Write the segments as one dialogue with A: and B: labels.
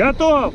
A: Готов!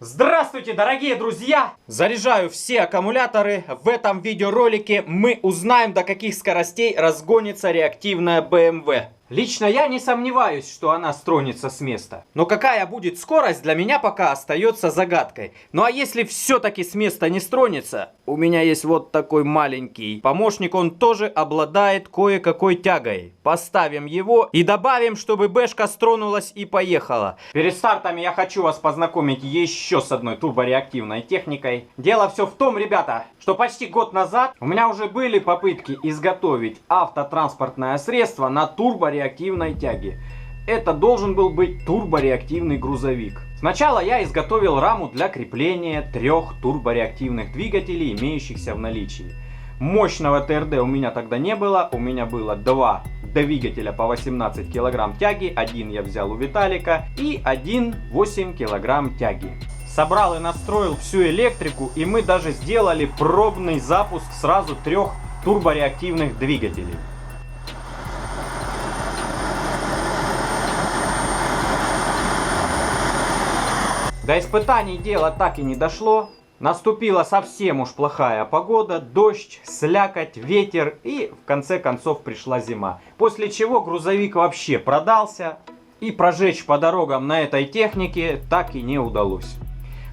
B: Здравствуйте, дорогие друзья! Заряжаю все аккумуляторы. В этом видеоролике мы узнаем, до каких скоростей разгонится реактивная BMW. Лично я не сомневаюсь, что она стронется с места. Но какая будет скорость, для меня пока остается загадкой. Ну а если все-таки с места не стронется, у меня есть вот такой маленький помощник, он тоже обладает кое-какой тягой. Поставим его и добавим, чтобы бэшка стронулась и поехала. Перед стартом я хочу вас познакомить еще с одной турбореактивной техникой. Дело все в том, ребята, что почти год назад у меня уже были попытки изготовить автотранспортное средство на турбореактивной тяге. Это должен был быть турбореактивный грузовик. Сначала я изготовил раму для крепления 3 турбореактивных двигателей, имеющихся в наличии. Мощного ТРД у меня тогда не было, у меня было 2 двигателя по 18 кг тяги, один я взял у Виталика и один 8 кг тяги. Собрал и настроил всю электрику, и мы даже сделали пробный запуск сразу 3 турбореактивных двигателей. До испытаний дело так и не дошло. Наступила совсем уж плохая погода, дождь, слякоть, ветер и в конце концов пришла зима. После чего грузовик вообще продался и прожечь по дорогам на этой технике так и не удалось.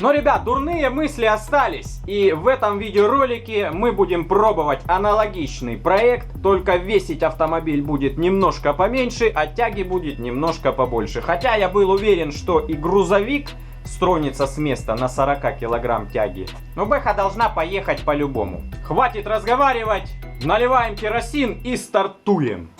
B: Но, ребят, дурные мысли остались, и в этом видеоролике мы будем пробовать аналогичный проект, только весить автомобиль будет немножко поменьше, а тяги будет немножко побольше. Хотя я был уверен, что и грузовик стронется с места на 40 килограмм тяги. Но бэха должна поехать по-любому. Хватит разговаривать, наливаем керосин и стартуем.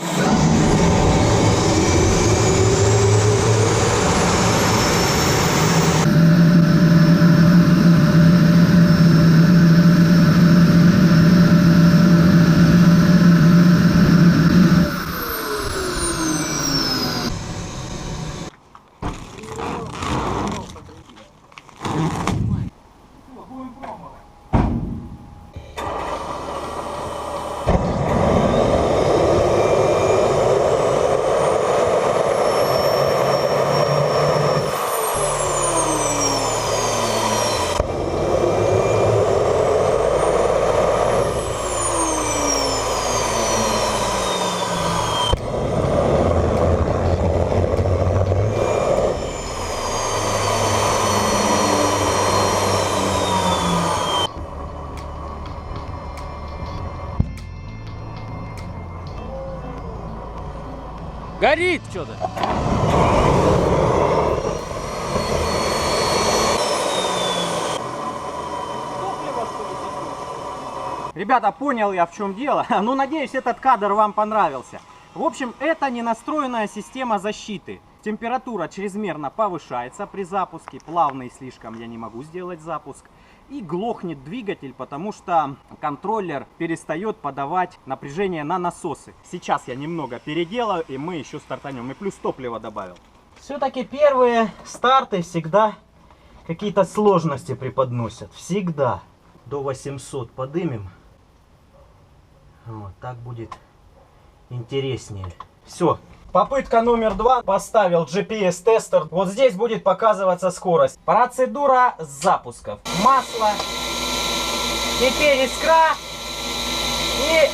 A: Горит что-то.
B: Ребята, понял я, в чем дело. Ну, надеюсь, этот кадр вам понравился. В общем, это не настроенная система защиты. Температура чрезмерно повышается при запуске. Плавный слишком я не могу сделать запуск. И глохнет двигатель, потому что контроллер перестает подавать напряжение на насосы. Сейчас я немного переделаю, и мы еще стартанем. И плюс топливо добавил. Все-таки первые старты всегда какие-то сложности преподносят. Всегда. До 800 подымем. Вот так будет интереснее. Все. Попытка номер 2. Поставил GPS-тестер. Вот здесь будет показываться скорость. Процедура запусков. Масло. Теперь искра. И...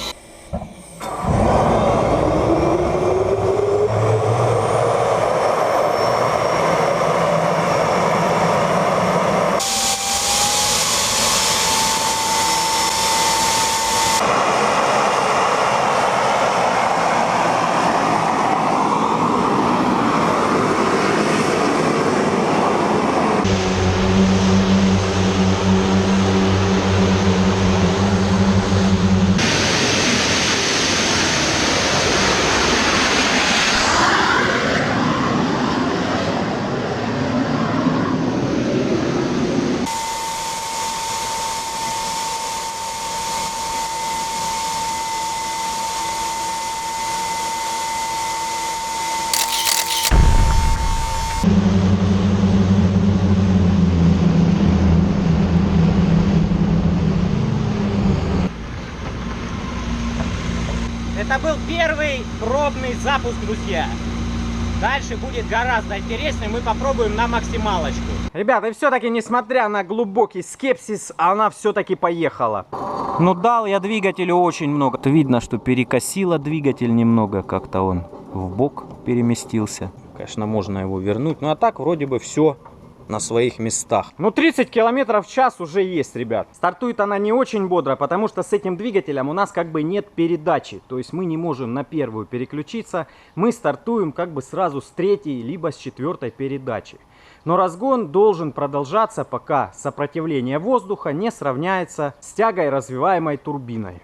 B: Это был первый пробный запуск, друзья. Дальше будет гораздо интереснее, мы попробуем на максималочку. Ребята, и все-таки, несмотря на глубокий скепсис, она все-таки поехала. Ну, дал я двигателю очень много. Видно, что перекосило двигатель немного, как-то он в бок переместился. Конечно, можно его вернуть, ну а так вроде бы все на своих местах. Ну, 30 километров в час уже есть, ребят. Стартует она не очень бодро, потому что с этим двигателем у нас как бы нет передачи. То есть мы не можем на первую переключиться. Мы стартуем как бы сразу с третьей, либо с четвертой передачи. Но разгон должен продолжаться, пока сопротивление воздуха не сравняется с тягой, развиваемой турбиной.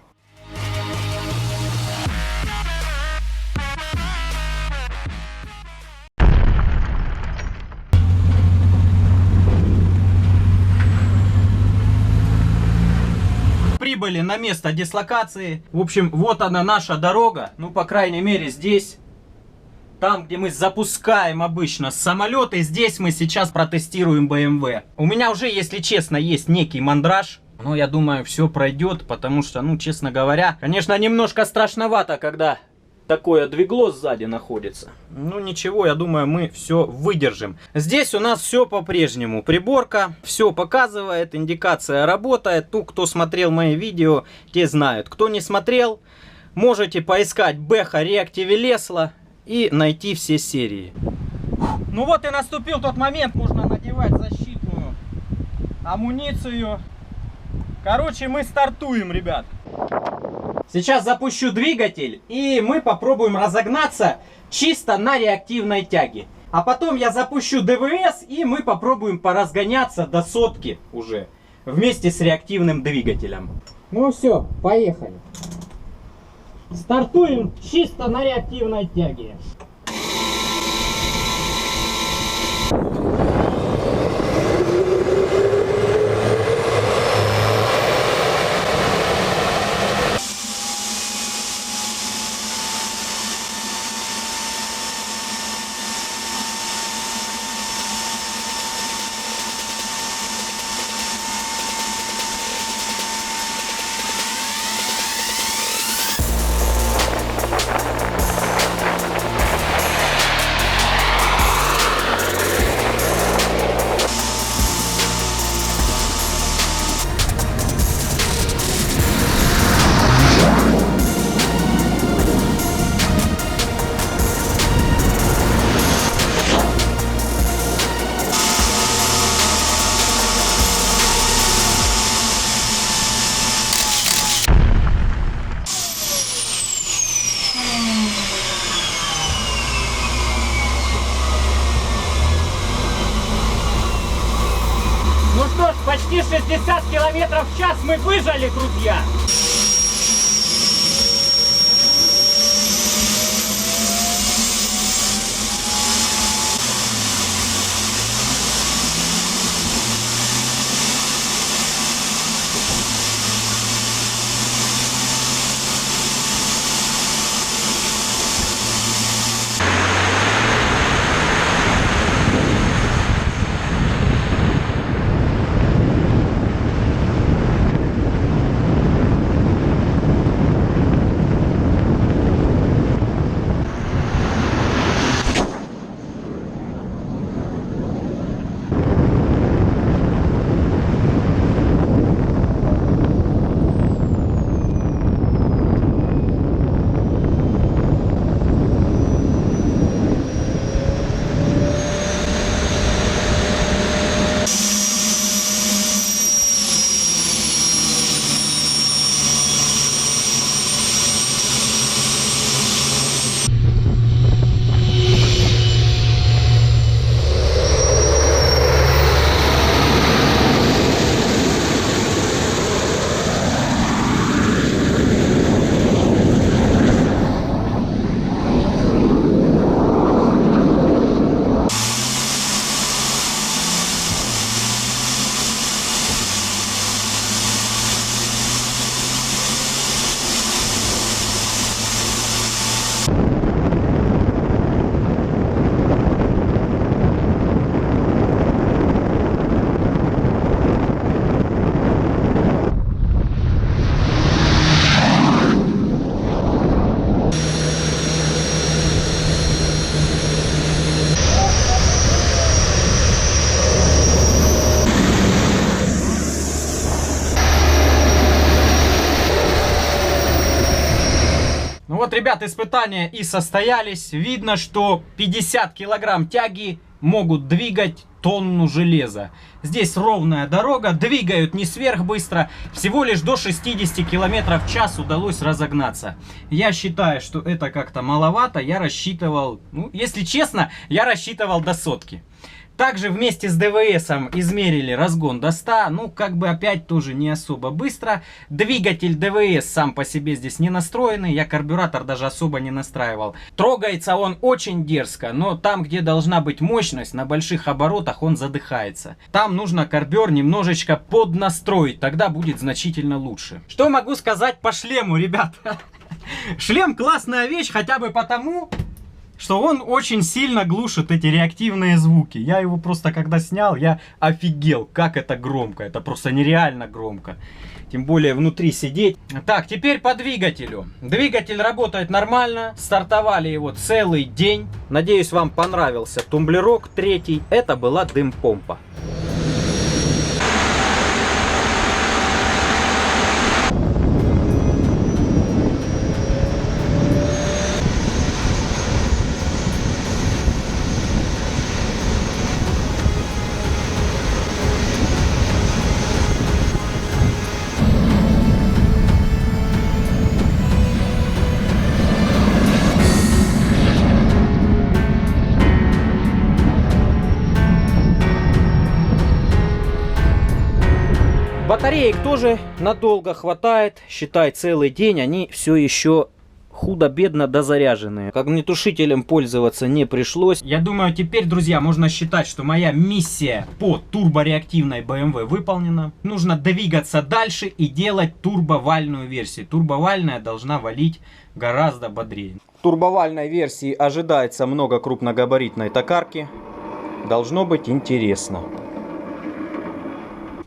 B: Прибыли на место дислокации. В общем, вот она наша дорога. Ну, по крайней мере, здесь. Там, где мы запускаем обычно самолеты, здесь мы сейчас протестируем BMW. У меня уже, если честно, есть некий мандраж. Но я думаю, все пройдет, потому что, ну, честно говоря, конечно, немножко страшновато, когда такое двигло сзади находится. Ну, ничего, я думаю, мы все выдержим. Здесь у нас все по-прежнему. Приборка все показывает, индикация работает. Ну, кто смотрел мои видео, те знают. Кто не смотрел, можете поискать Бэха Reactive Lesla и найти все серии. Ну вот и наступил тот момент, можно надевать защитную амуницию. Короче, мы стартуем, ребят. Сейчас запущу двигатель, и мы попробуем разогнаться чисто на реактивной тяге. А потом я запущу ДВС, и мы попробуем поразгоняться до сотки уже вместе с реактивным двигателем. Ну все, поехали. Стартуем чисто на реактивной тяге. Почти 60 километров в час мы выжали, друзья. Вот, ребят, испытания и состоялись. Видно, что 50 килограмм тяги могут двигать тонну железа. Здесь ровная дорога, двигают не сверхбыстро. Всего лишь до 60 км в час удалось разогнаться. Я считаю, что это как-то маловато. Я рассчитывал, ну, если честно, я рассчитывал до сотки. Также вместе с ДВСом измерили разгон до 100. Ну, как бы опять тоже не особо быстро. Двигатель ДВС сам по себе здесь не настроенный. Я карбюратор даже особо не настраивал. Трогается он очень дерзко. Но там, где должна быть мощность, на больших оборотах он задыхается. Там нужно карбюр немножечко поднастроить. Тогда будет значительно лучше. Что могу сказать по шлему, ребят? Шлем классная вещь, хотя бы потому, что он очень сильно глушит эти реактивные звуки. Я его просто когда снял, я офигел, как это громко. Это просто нереально громко. Тем более внутри сидеть. Так, теперь по двигателю. Двигатель работает нормально. Стартовали его целый день. Надеюсь, вам понравился тумблерок третий. Это была дым-помпа. Батареек тоже надолго хватает. Считай, целый день они все еще худо-бедно дозаряженные. Огнетушителем пользоваться не пришлось. Я думаю, теперь, друзья, можно считать, что моя миссия по турбореактивной BMW выполнена. Нужно двигаться дальше и делать турбовальную версию. Турбовальная должна валить гораздо бодрее. В турбовальной версии ожидается много крупногабаритной токарки. Должно быть интересно.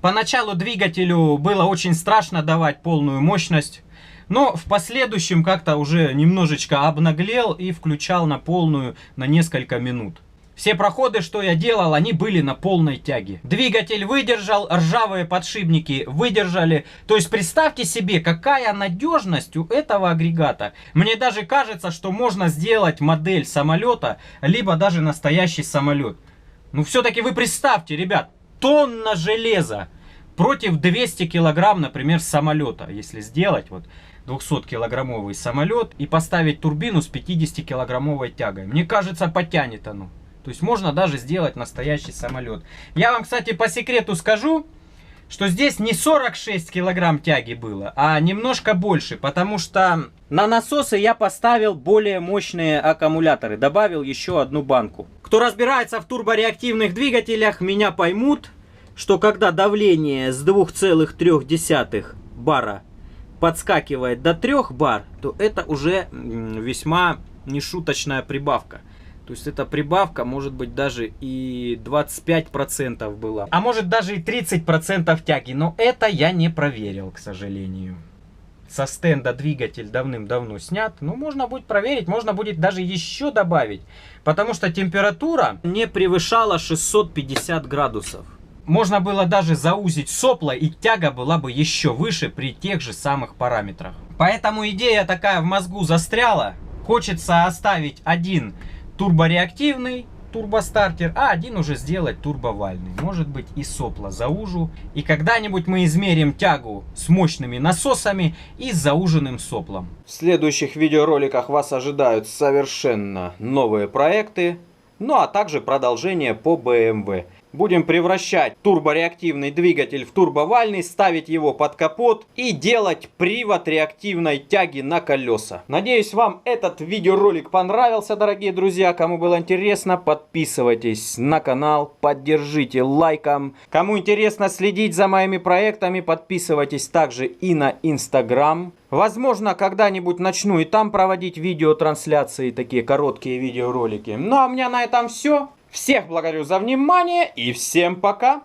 B: Поначалу двигателю было очень страшно давать полную мощность, но в последующем как-то уже немножечко обнаглел и включал на полную на несколько минут. Все проходы, что я делал, они были на полной тяге. Двигатель выдержал, ржавые подшипники выдержали. То есть представьте себе, какая надежность у этого агрегата. Мне даже кажется, что можно сделать модель самолета, либо даже настоящий самолет. Ну все-таки вы представьте, ребят. Тонна железа против 200 килограмм, например, самолета. Если сделать вот 200-килограммовый самолет и поставить турбину с 50-килограммовой тягой. Мне кажется, потянет оно. То есть можно даже сделать настоящий самолет. Я вам, кстати, по секрету скажу, что здесь не 46 килограмм тяги было, а немножко больше. Потому что на насосы я поставил более мощные аккумуляторы. Добавил еще одну банку. Кто разбирается в турбореактивных двигателях, меня поймут, что когда давление с 2,3 бара подскакивает до 3 бар, то это уже весьма нешуточная прибавка. То есть эта прибавка может быть даже и 25% была. А может даже и 30% тяги. Но это я не проверил, к сожалению. Со стенда двигатель давным-давно снят. Ну, можно будет проверить, можно будет даже еще добавить. Потому что температура не превышала 650 градусов. Можно было даже заузить сопла, и тяга была бы еще выше при тех же самых параметрах. Поэтому идея такая в мозгу застряла. Хочется оставить один турбореактивный турбостартер, а один уже сделать турбовальный. Может быть и сопла заужу. И когда-нибудь мы измерим тягу с мощными насосами и с зауженным соплом. В следующих видеороликах вас ожидают совершенно новые проекты. Ну а также продолжение по BMW. Будем превращать турбореактивный двигатель в турбовальный, ставить его под капот и делать привод реактивной тяги на колеса. Надеюсь, вам этот видеоролик понравился, дорогие друзья. Кому было интересно, подписывайтесь на канал, поддержите лайком. Кому интересно следить за моими проектами, подписывайтесь также и на Instagram. Возможно, когда-нибудь начну и там проводить видеотрансляции, такие короткие видеоролики. Ну а у меня на этом все. Всех благодарю за внимание и всем пока!